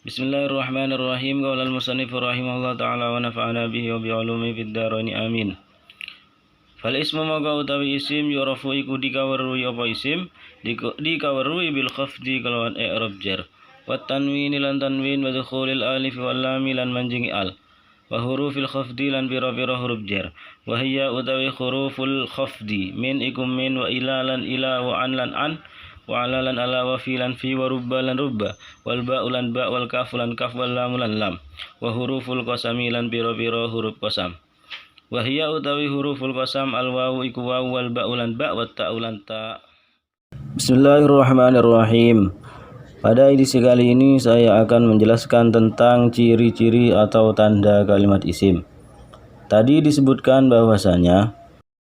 Bismillahirrahmanirrahim. Qala al-musannif rahimahullah ta'ala wa nafa'ana bihi wa bi'ulumi fid dharain amin. Fal ismu maka utawi isim yurafu iku dikaweruhi apa isim dikaweruhi bil khafdi kelawan i'rab jar wa tanwini lan tanwin wa dukhulil alif wal lam lan manjingi al wa hurufil khafdi lan pira-pira huruf jar wa hiya utawi huruful khafdi min ikum min wa ila lan ila wa an lan an wa ala lan ala wa fi lan fi wa rubba lan rubba wal ba lan ba wal kaf lan kaf wal lam lan lam wa huruful qasami lan pira-pira huruf qasam wa hiya utawi huruful qasam al wawu iku wawu wal ba lan ba wa ta lan ta. Bismillahirrahmanirrahim. Pada edisi kali ini saya akan menjelaskan tentang ciri-ciri atau tanda kalimat isim. Tadi disebutkan bahwasanya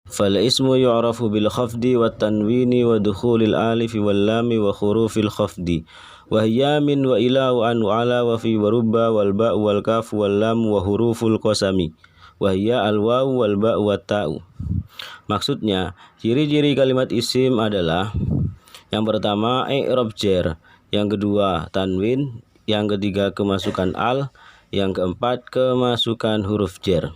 fal ismu yu'rafu bil khafdi wat tanwini wa dukhulil alif wal lam wa hurufil khafdi wa hiya min wa ila wa an wa ala wa fi wa rubba wal ba wal kaf wal lam wa huruful qasami wa hiya al waw wal ba wa ta'u. Maksudnya, ciri-ciri kalimat isim adalah yang pertama i'rab jar, yang kedua tanwin, yang ketiga kemasukan al, yang keempat kemasukan huruf jar.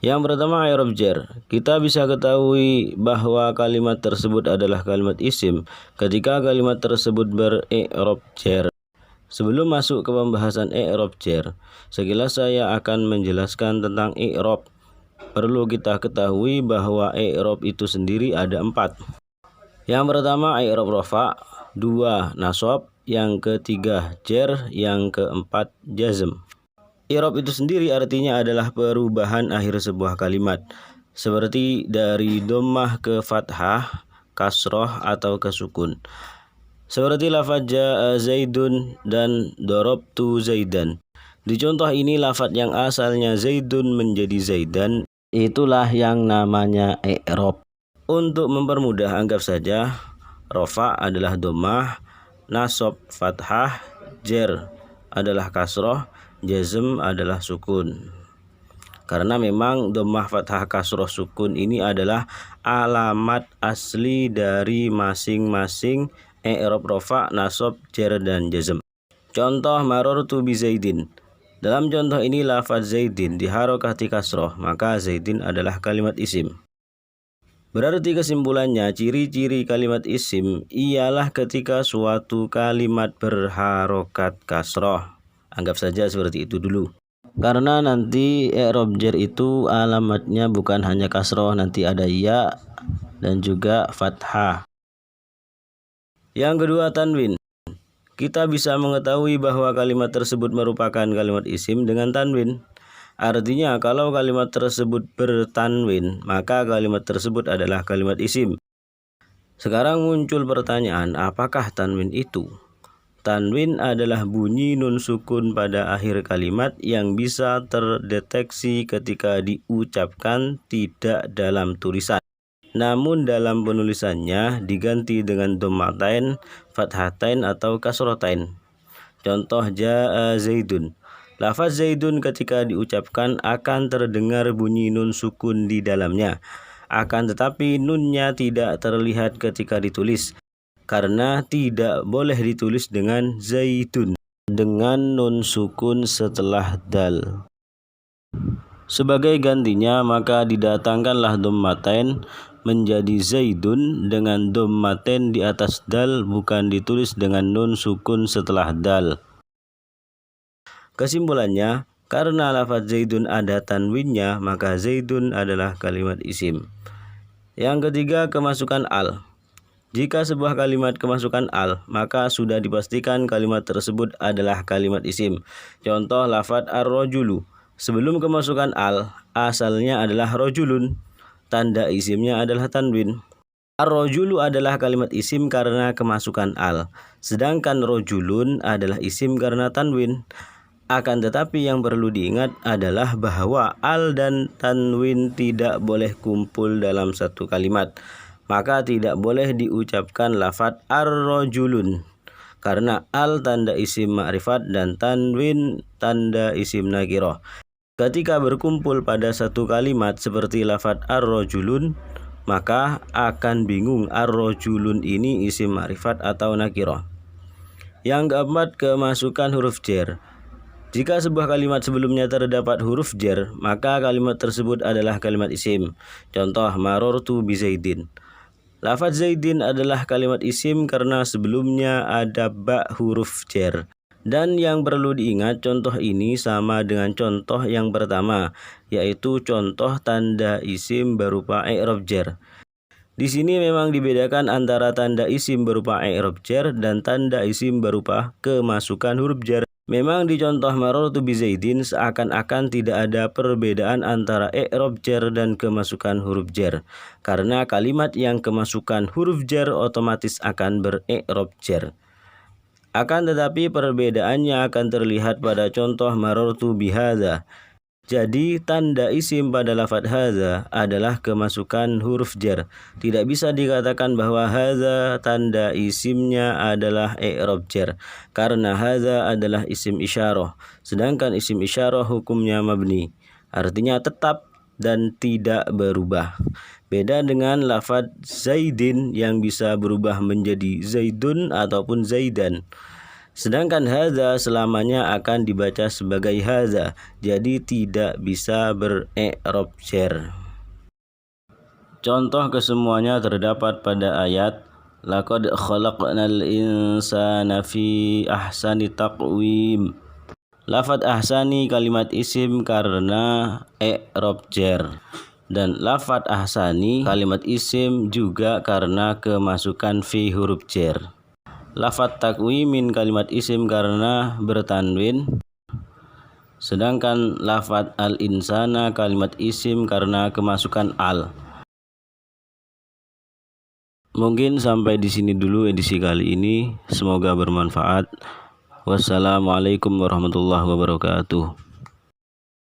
Yang pertama i'rab jar. Kita bisa ketahui bahwa kalimat tersebut adalah kalimat isim ketika kalimat tersebut ber-i'rab jar. Sebelum masuk ke pembahasan i'rab jar, sekilas saya akan menjelaskan tentang i'rab. Perlu kita ketahui bahwa i'rab itu sendiri ada 4. Yang pertama i'rab rafa, 2 nasab, yang ketiga jar, yang keempat jazm. I'rab itu sendiri artinya adalah perubahan akhir sebuah kalimat, seperti dari dhammah ke fathah, kasroh atau ke sukun. Seperti lafaz jaa zaidun dan darabtu zaidan. Di contoh ini lafaz yang asalnya zaidun menjadi zaidan, itulah yang namanya i'rab. Untuk mempermudah, anggap saja rafa adalah dhammah, nasab fathah, jar adalah kasroh, jazm adalah sukun. Karena memang dhammah fathah kasroh sukun ini adalah alamat asli dari masing-masing i'rab rafa, nasab, jar dan jazm. Contoh marartu bi zaidin. Dalam contoh ini lafaz zaidin diharokati kasroh, maka zaidin adalah kalimat isim. Berarti kesimpulannya, ciri-ciri kalimat isim ialah ketika suatu kalimat berharokat kasroh. Anggap saja seperti itu dulu. Karena nanti i'rab jar itu alamatnya bukan hanya kasroh, nanti ada ya dan juga fathah. Yang kedua tanwin. Kita bisa mengetahui bahwa kalimat tersebut merupakan kalimat isim dengan tanwin. Artinya kalau kalimat tersebut bertanwin, maka kalimat tersebut adalah kalimat isim. Sekarang muncul pertanyaan, apakah tanwin itu? Tanwin adalah bunyi nun sukun pada akhir kalimat yang bisa terdeteksi ketika diucapkan tidak dalam tulisan, namun dalam penulisannya diganti dengan dhammatain, fathatain atau kasrotain. Contoh jaa zaidun. Lafaz zaidun ketika diucapkan akan terdengar bunyi nun sukun di dalamnya. Akan tetapi nunnya tidak terlihat ketika ditulis, karena tidak boleh ditulis dengan zaidun dengan nun sukun setelah dal. Sebagai gantinya maka didatangkanlah dhammatain menjadi zaidun dengan dhammatain di atas dal, bukan ditulis dengan nun sukun setelah dal. Kesimpulannya, karena lafaz zaidun ada tanwinnya, maka zaidun adalah kalimat isim. Yang ketiga, kemasukan al. Jika sebuah kalimat kemasukan al, maka sudah dipastikan kalimat tersebut adalah kalimat isim. Contoh lafaz ar-rajulu. Sebelum kemasukan al, asalnya adalah rojulun. Tanda isimnya adalah tanwin. Ar-rajulu adalah kalimat isim karena kemasukan al, sedangkan rojulun adalah isim karena tanwin. Akan tetapi yang perlu diingat adalah bahwa al dan tanwin tidak boleh kumpul dalam satu kalimat. Maka tidak boleh diucapkan lafaz ar-rajulun, karena al tanda isim ma'rifat dan tanwin tanda isim nakirah. Ketika berkumpul pada satu kalimat seperti lafaz ar-rajulun, maka akan bingung ar-rajulun ini isim ma'rifat atau nakirah. Yang keempat, kemasukan huruf jar. Jika sebuah kalimat sebelumnya terdapat huruf jar, maka kalimat tersebut adalah kalimat isim. Contoh, marortu bi Zaidin. Lafaz Zaidin adalah kalimat isim karena sebelumnya ada ba huruf jar. Dan yang perlu diingat, contoh ini sama dengan contoh yang pertama, yaitu contoh tanda isim berupa i'rab jar. Di sini memang dibedakan antara tanda isim berupa i'rab jar dan tanda isim berupa kemasukan huruf jar. Memang di contoh marartu bi Zaidin seakan-akan tidak ada perbedaan antara i'rab jar dan kemasukan huruf jar. Karena kalimat yang kemasukan huruf jar otomatis akan ber-i'rab jar. Akan tetapi perbedaannya akan terlihat pada contoh marartu bi hadza. Jadi tanda isim pada lafadz hadza adalah kemasukan huruf jar. Tidak bisa dikatakan bahwa hadza tanda isimnya adalah i'rab jar karena hadza adalah isim isyarah, sedangkan isim isyarah hukumnya mabni, artinya tetap dan tidak berubah. Beda dengan lafadz Zaidin yang bisa berubah menjadi Zaidun ataupun Zaidan. Sedangkan hadza selamanya akan dibaca sebagai hadza, jadi tidak bisa ber-i'rab jar. Contoh kesemuanya terdapat pada ayat laqad khalaqnal insana fi ahsani taqwim. Lafadz ahsani kalimat isim karena i'rab jar. Dan lafadz ahsani kalimat isim juga karena kemasukan fi huruf jar. Lafadz takwimin kalimat isim karena bertanwin, sedangkan lafadz al-insana kalimat isim karena kemasukan al. Mungkin sampai di sini dulu edisi kali ini, semoga bermanfaat. Wassalamualaikum warahmatullahi wabarakatuh.